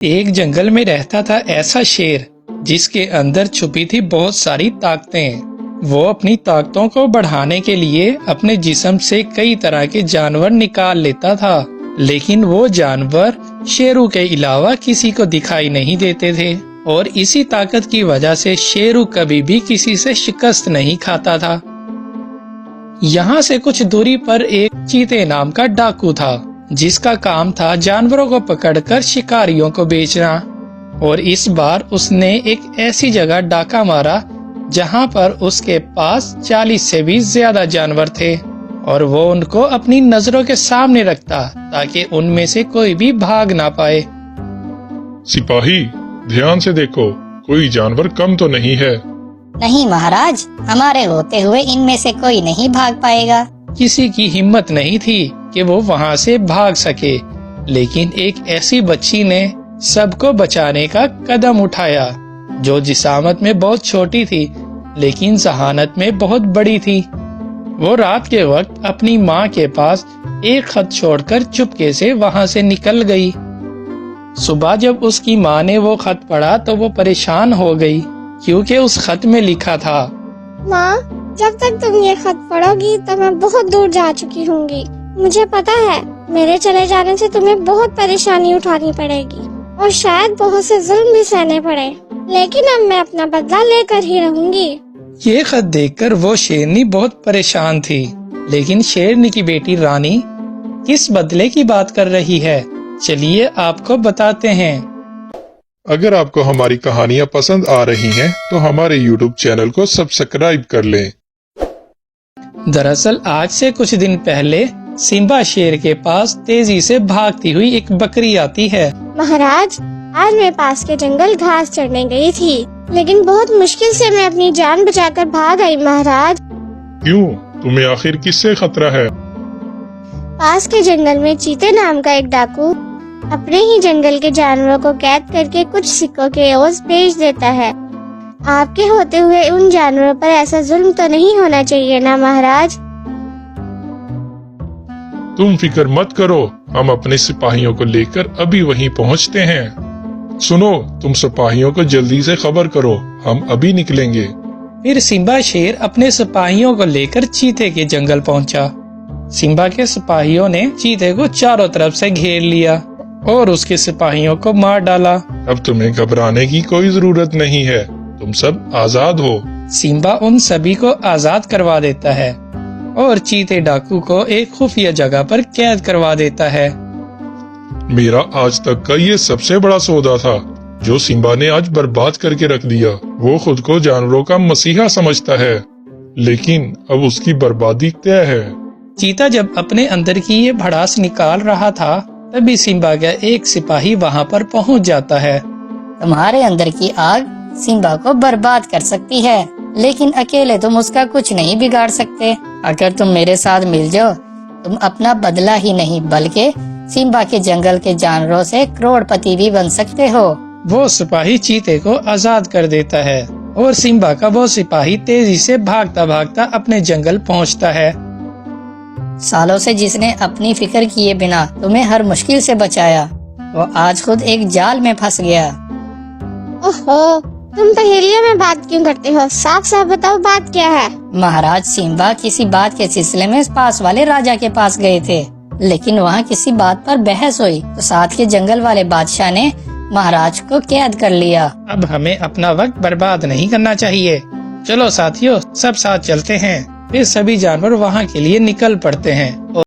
एक जंगल में रहता था ऐसा शेर जिसके अंदर छुपी थी बहुत सारी ताकतें। वो अपनी ताकतों को बढ़ाने के लिए अपने जिस्म से कई तरह के जानवर निकाल लेता था, लेकिन वो जानवर शेरू के अलावा किसी को दिखाई नहीं देते थे और इसी ताकत की वजह से शेरू कभी भी किसी से शिकस्त नहीं खाता था। यहाँ से कुछ दूरी पर एक चीते नाम का डाकू था जिसका काम था जानवरों को पकड़कर शिकारियों को बेचना। और इस बार उसने एक ऐसी जगह डाका मारा जहाँ पर उसके पास 40 से भी ज्यादा जानवर थे और वो उनको अपनी नजरों के सामने रखता ताकि उनमें से कोई भी भाग ना पाए। सिपाही, ध्यान से देखो, कोई जानवर कम तो नहीं है। नहीं महाराज, हमारे होते हुए इनमें से कोई नहीं भाग पाएगा। किसी की हिम्मत नहीं थी कि वो वहाँ से भाग सके, लेकिन एक ऐसी बच्ची ने सबको बचाने का कदम उठाया जो जिसामत में बहुत छोटी थी लेकिन जहानत में बहुत बड़ी थी। वो रात के वक्त अपनी माँ के पास एक खत छोड़कर चुपके से वहाँ से निकल गई। सुबह जब उसकी माँ ने वो खत पढ़ा तो वो परेशान हो गई क्योंकि उस खत में लिखा था, माँ, जब तक तुम ये खत पढ़ोगी तो मैं बहुत दूर जा चुकी होंगी। मुझे पता है मेरे चले जाने से तुम्हें बहुत परेशानी उठानी पड़ेगी और शायद बहुत से जुल्म भी सहने पड़े, लेकिन अब मैं अपना बदला लेकर ही रहूंगी। ये खत देखकर वो शेरनी बहुत परेशान थी, लेकिन शेरनी की बेटी रानी किस बदले की बात कर रही है, चलिए आपको बताते हैं। अगर आपको हमारी कहानियाँ पसंद आ रही हैं, तो हमारे YouTube चैनल को सब्सक्राइब कर लें। दरअसल आज से कुछ दिन पहले सिम्बा शेर के पास तेजी से भागती हुई एक बकरी आती है। महाराज, आज मैं पास के जंगल घास चढ़ने गई थी, लेकिन बहुत मुश्किल से मैं अपनी जान बचाकर भाग आई। महाराज, क्यों? तुम्हें आखिर किससे खतरा है? पास के जंगल में चीते नाम का एक डाकू अपने ही जंगल के जानवरों को कैद करके कुछ सिक्कों के एवज बेच देता है। आपके होते हुए उन जानवरों पर ऐसा जुल्म तो नहीं होना चाहिए ना महाराज? तुम फिक्र मत करो, हम अपने सिपाहियों को लेकर अभी वहीं पहुंचते हैं। सुनो, तुम सिपाहियों को जल्दी से खबर करो, हम अभी निकलेंगे। फिर सिम्बा शेर अपने सिपाहियों को लेकर चीते के जंगल पहुंचा। सिम्बा के सिपाहियों ने चीते को चारों तरफ से घेर लिया और उसके सिपाहियों को मार डाला। अब तुम्हें घबराने की कोई जरूरत नहीं है, तुम सब आजाद हो। सिम्बा उन सभी को आजाद करवा देता है और चीते डाकू को एक खुफिया जगह पर कैद करवा देता है। मेरा आज तक का ये सबसे बड़ा सौदा था जो सिम्बा ने आज बर्बाद करके रख दिया। वो खुद को जानवरों का मसीहा समझता है, लेकिन अब उसकी बर्बादी तय है। चीता जब अपने अंदर की ये भड़ास निकाल रहा था तभी सिम्बा का एक सिपाही वहाँ पर पहुँच जाता है। तुम्हारे अंदर की आग सिम्बा को बर्बाद कर सकती है, लेकिन अकेले तुम उसका कुछ नहीं बिगाड़ सकते। अगर तुम मेरे साथ मिल जाओ, तुम अपना बदला ही नहीं बल्कि सिम्बा के जंगल के जानवरों से करोड़पति भी बन सकते हो। वो सिपाही चीते को आजाद कर देता है और सिम्बा का वो सिपाही तेजी से भागता भागता अपने जंगल पहुंचता है। सालों से जिसने अपनी फिक्र किए बिना तुम्हें हर मुश्किल से बचाया, वो आज खुद एक जाल में फंस गया। ओहो, तुम पहेलियों में बात क्यों करते हो? साफ साफ बताओ, बात क्या है? महाराज, सिम्बा किसी बात के सिलसिले में पास वाले राजा के पास गए थे, लेकिन वहाँ किसी बात पर बहस हुई तो साथ के जंगल वाले बादशाह ने महाराज को कैद कर लिया। अब हमें अपना वक्त बर्बाद नहीं करना चाहिए। चलो साथियों, सब साथ चलते हैं। फिर सभी जानवर वहाँ के लिए निकल पड़ते हैं।